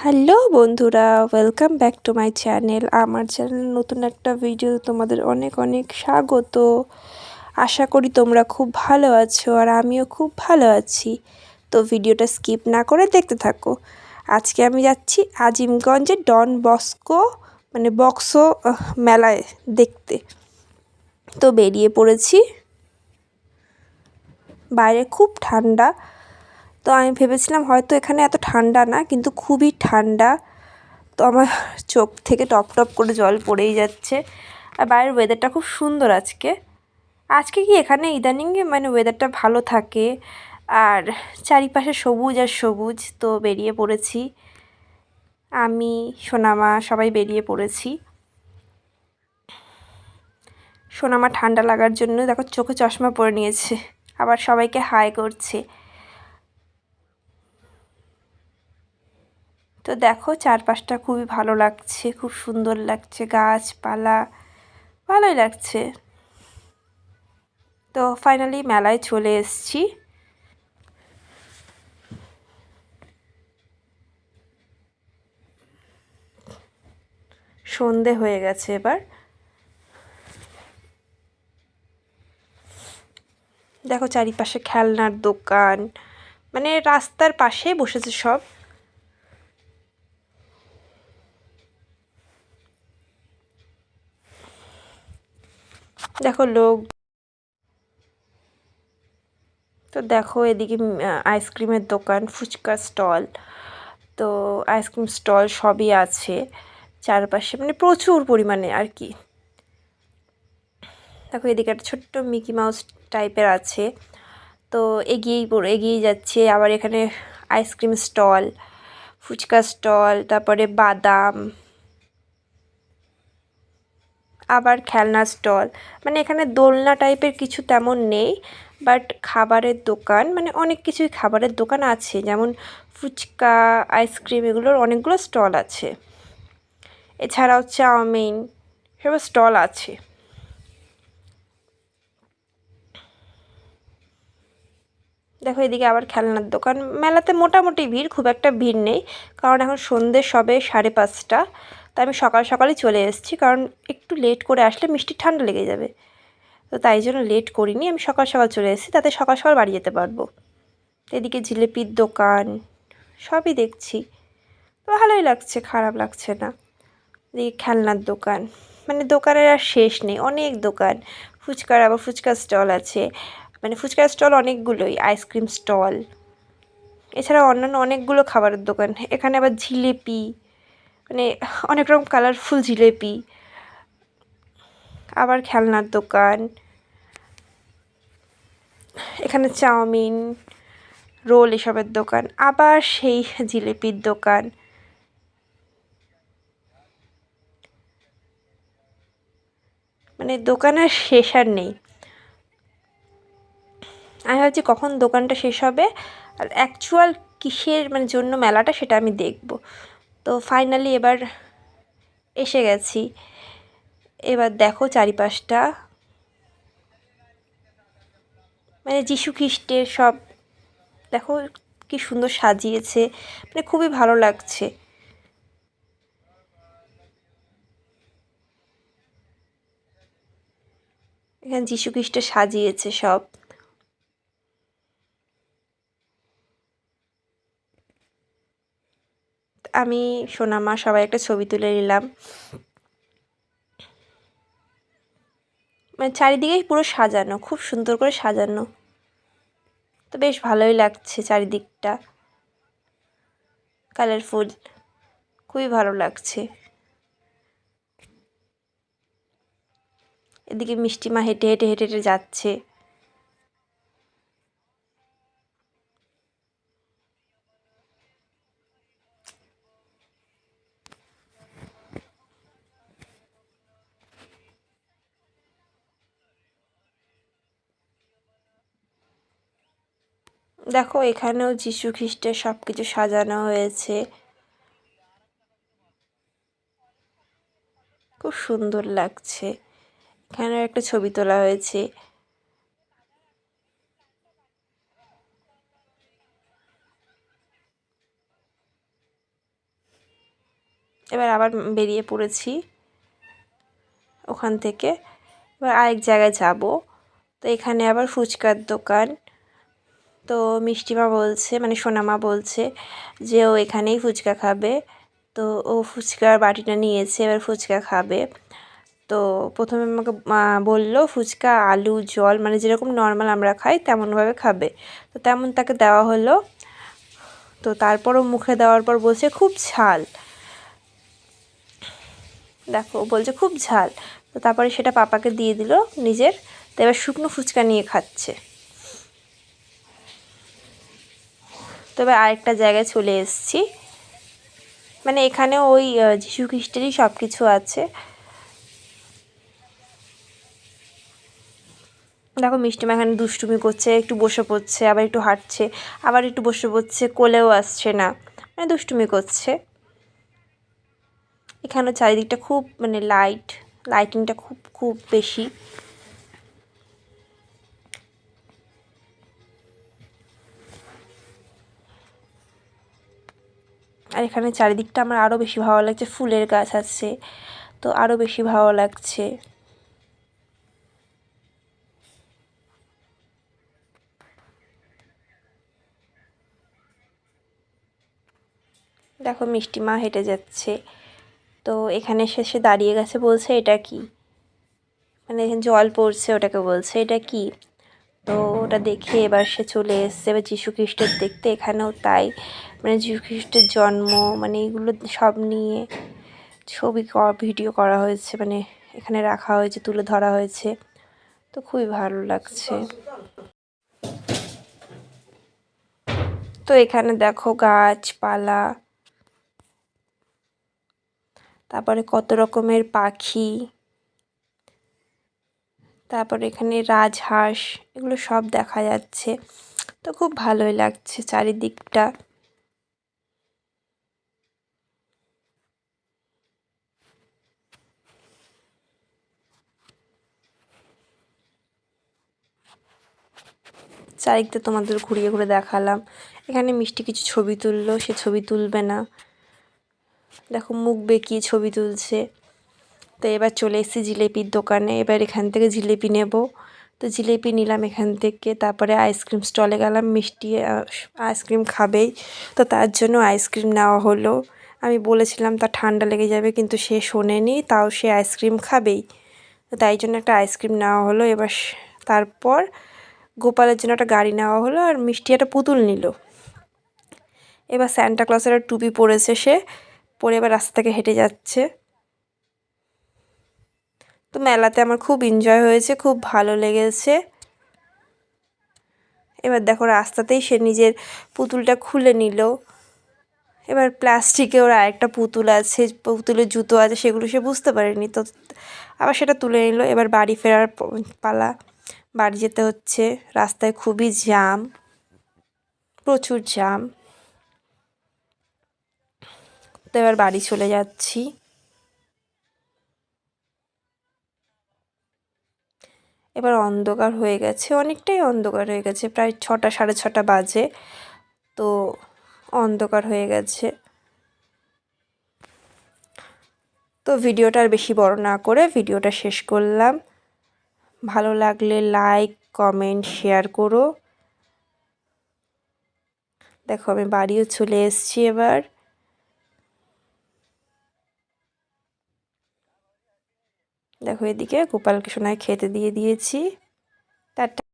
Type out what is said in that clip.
Hello বন্ধুরা, welcome back to my channel. আমার channel নতুন একটা ভিডিও তোমাদের অনেক অনেক স্বাগত। আশা করি তোমরা খুব ভালো আছো আর আমিও খুব ভালো আছি। তো ভিডিওটা স্কিপ না করে দেখতে থাকো। আজকে আমি যাচ্ছি আজিমগঞ্জে ডন বস্কো বক্সো মেলায় দেখতে। তো বেরিয়ে পড়েছি। বাইরে খুব ঠান্ডা। তো আমি ভেবেছিলাম হয়তো এখানে এত ঠান্ডা না, কিন্তু খুবই ঠান্ডা। তো আমার চোখ থেকে টপ টপ করে জল পড়েই যাচ্ছে। আর বাইরের ওয়েদারটা খুব সুন্দর আজকে। আজকে কি এখানে ইদানিং ওয়েদারটা ভালো থাকে আর চারিপাশে সবুজ আর সবুজ। তো বেরিয়ে পড়েছি, আমি সোনামা সবাই বেরিয়ে পড়েছি। সোনামা ঠান্ডা লাগার জন্য দেখো চোখে চশমা পরে নিয়েছে, আবার সবাইকে হাই করছে। তো দেখো চারপাশটা খুবই ভালো লাগছে, খুব সুন্দর লাগছে, গাছপালা ভালোই লাগছে। তো ফাইনালি মেলায় চলে এসেছি। সন্ধে হয়ে গেছে এবার। দেখো চারিপাশে খেলনার দোকান, রাস্তার পাশেই বসেছে সব। দেখো লোক। তো দেখো এদিকে আইসক্রিমের দোকান, ফুচকা স্টল। তো আইসক্রিম স্টল সবই আছে চারপাশে, প্রচুর পরিমাণে আর কি। দেখো এদিকে একটা ছোট্ট মিকি মাউস টাইপের আছে। তো এগিয়েই যাচ্ছে। আবার এখানে আইসক্রিম স্টল, ফুচকা স্টল, তারপরে বাদাম, আবার খেলনা স্টল। এখানে দোলনা টাইপের কিছু তেমন নেই, বাট খাবারের দোকান অনেক কিছুই খাবারের দোকান আছে, যেমন ফুচকা, আইসক্রিম, এগুলোর অনেকগুলো স্টল আছে। এছাড়াও চাউমিন, সব স্টল আছে। দেখো এদিকে আবার খেলনার দোকান। মেলাতে মোটামুটি ভিড়, খুব একটা ভিড় নেই, কারণ এখন সন্ধ্যে সবে 5:30। তাই আমি সকাল সকালই চলে এসেছি, কারণ একটু লেট করে আসলে মিষ্টি ঠান্ডা লেগে যাবে। তো তাই জন্য লেট করিনি, আমি সকাল সকাল চলে এসেছি, তাতে সকাল সকাল বাড়ি যেতে পারবো। এদিকে জিলিপির দোকান, সবই দেখছি। তো ভালোই লাগছে, খারাপ লাগছে না। এদিকে খেলনার দোকান, দোকানের আর শেষ নেই, অনেক দোকান। আবার ফুচকার স্টল আছে, ফুচকার স্টল অনেকগুলোই, আইসক্রিম স্টল, এছাড়া অন্যান্য অনেকগুলো খাবারের দোকান। এখানে আবার জিলিপি, অনেক রকম কালারফুল জিলিপি, আবার খেলনার দোকান। এখানে চাউমিন, রোল, এসবের দোকান, আবার সেই জিলিপির দোকান। দোকানের শেষ আর নেই। আমি ভাবছি কখন দোকানটা শেষ হবে আর অ্যাকচুয়াল কিসের জন্য মেলাটা, সেটা আমি দেখব। তো ফাইনালি এবার এসে গেছি। এবার দেখো চারিপাশটা, যিশু খ্রিস্টের সব দেখো কি সুন্দর সাজিয়েছে, খুবই ভালো লাগছে। এখানে যিশু খ্রিস্ট সাজিয়েছে সব। আমি, সোনামা সবাই একটা ছবি তুলে নিলাম। চারিদিকেই পুরো সাজানো, খুব সুন্দর করে সাজানো। তো বেশ ভালোই লাগছে চারিদিকটা, কালারফুল, খুবই ভালো লাগছে। এদিকে মিষ্টিমা হেঁটে হেঁটে হেঁটে হেঁটে যাচ্ছে। দেখো এখানেও যিশু খ্রিস্টের সব কিছু সাজানো হয়েছে, খুব সুন্দর লাগছে। এখানেও একটা ছবি তোলা হয়েছে। এবার আবার বেরিয়ে পড়েছি ওখান থেকে। এবার আরেক জায়গায় যাব। তো এখানে আবার ফুচকার দোকান। তো মিষ্টিমা বলছে, মানে সোনামা বলছে যে ও এখানেই ফুচকা খাবে। তো ও ফুচকার বাটিটা নিয়েছে, এবার ফুচকা খাবে। তো প্রথমে আমাকে বললো ফুচকা আলু জল, মানে যেরকম নর্মাল আমরা খাই তেমনভাবে খাবে। তো তেমন তাকে দেওয়া হলো। তো তারপরও মুখে দেওয়ার পর বলছে খুব ঝাল, দেখো বলছে খুব ঝাল। তো তারপরে সেটা পাপাকে দিয়ে দিল নিজের। তো এবার শুকনো ফুচকা নিয়ে খাচ্ছে। তো এবার আরেকটা জায়গায় চলে এসেছি, মানে এখানে ওই যিশু খ্রিস্টেরই সব কিছু আছে। দেখো মিষ্টিমা এখানে দুষ্টুমি করছে, একটু বসে পড়ছে, আবার একটু হাঁটছে, আবার একটু বসে পড়ছে, কোলেও আসছে না, মানে দুষ্টুমি করছে। এখানে চারিদিকটা খুব মানে লাইটিংটা খুব খুব বেশি। আর এখানে চারিদিকটা আমার আরও বেশি ভালো লাগছে, ফুলের গাছ আছে তো আরও বেশি ভালো লাগছে। দেখো মিষ্টিমা হেঁটে যাচ্ছে। তো এখানে শেষে দাঁড়িয়ে গেছে, বলছে এটা কি, মানে এখানে জল পড়ছে, ওটাকে বলছে এটা কি। তো ওটা দেখে এবার সে চলে এসছে এবার যীশু খ্রিস্টের দেখতে। এখানেও তাই, মানে যীশু খ্রিস্টের জন্ম, মানে এগুলো সব নিয়ে ছবি ভিডিও করা হয়েছে, মানে এখানে রাখা হয়েছে, তুলে ধরা হয়েছে। তো খুবই ভালো লাগছে। তো এখানে দেখো গাছপালা, তারপরে কত রকমের পাখি, তারপরে এখানে রাজহাঁস, এগুলো সব দেখা যাচ্ছে। তো খুব ভালোই লাগছে চারিদিকটা। চারিদিকটা তোমাদের ঘুরিয়ে ঘুরে দেখালাম। এখানে মিষ্টি কিছু ছবি তুললো, সে ছবি তুলবে না, দেখো মুখ বেঁকিয়ে ছবি তুলছে। তো এবার চলে এসেছি জিলিপির দোকানে, এবার এখান থেকে জিলিপি নেব। তো জিলিপি নিলাম এখান থেকে, তারপরে আইসক্রিম স্টলে গেলাম, মিষ্টি আইসক্রিম খাবেই, তো তার জন্য আইসক্রিম নেওয়া হলো। আমি বলেছিলাম তার ঠান্ডা লেগে যাবে, কিন্তু সে শোনেনি, তাও সে আইসক্রিম খাবেই। তো তাই জন্য একটা আইসক্রিম নেওয়া হলো। এবার তারপর গোপালের জন্য একটা গাড়ি নেওয়া হলো, আর মিষ্টি একটা পুতুল নিল। এবার স্যান্টা ক্লসের টুপি পরেছে সে, পরে এবার রাস্তা থেকে হেঁটে যাচ্ছে। তো মেলাতে আমার খুব এনজয় হয়েছে, খুব ভালো লেগেছে। এবার দেখো রাস্তাতেই সে নিজের পুতুলটা খুলে নিল। এবার প্লাস্টিকে ওর আরেকটা পুতুল আছে, পুতুলের জুতো আছে, সেগুলো সে বুঝতে পারেনি, তো আবার সেটা তুলে নিল। এবার বাড়ি ফেরার পালা, বাড়ি যেতে হচ্ছে। রাস্তায় খুবই জ্যাম, প্রচুর জ্যাম। তো এবার বাড়ি চলে যাচ্ছি। এবার অন্ধকার হয়ে গেছে, অনেকটাই অন্ধকার হয়ে গেছে, প্রায় 6টা 6:30 বাজে। তো অন্ধকার হয়ে গেছে। তো ভিডিওটা আর বেশি বড় না করে ভিডিওটা শেষ করলাম। ভালো লাগলে লাইক কমেন্ট শেয়ার করো। দেখো আমি বাড়িও চলে এসেছি এবার। দেখো এদিকে গোপালকে সোনায় খেতে দিয়ে দিয়েছি। টাটা।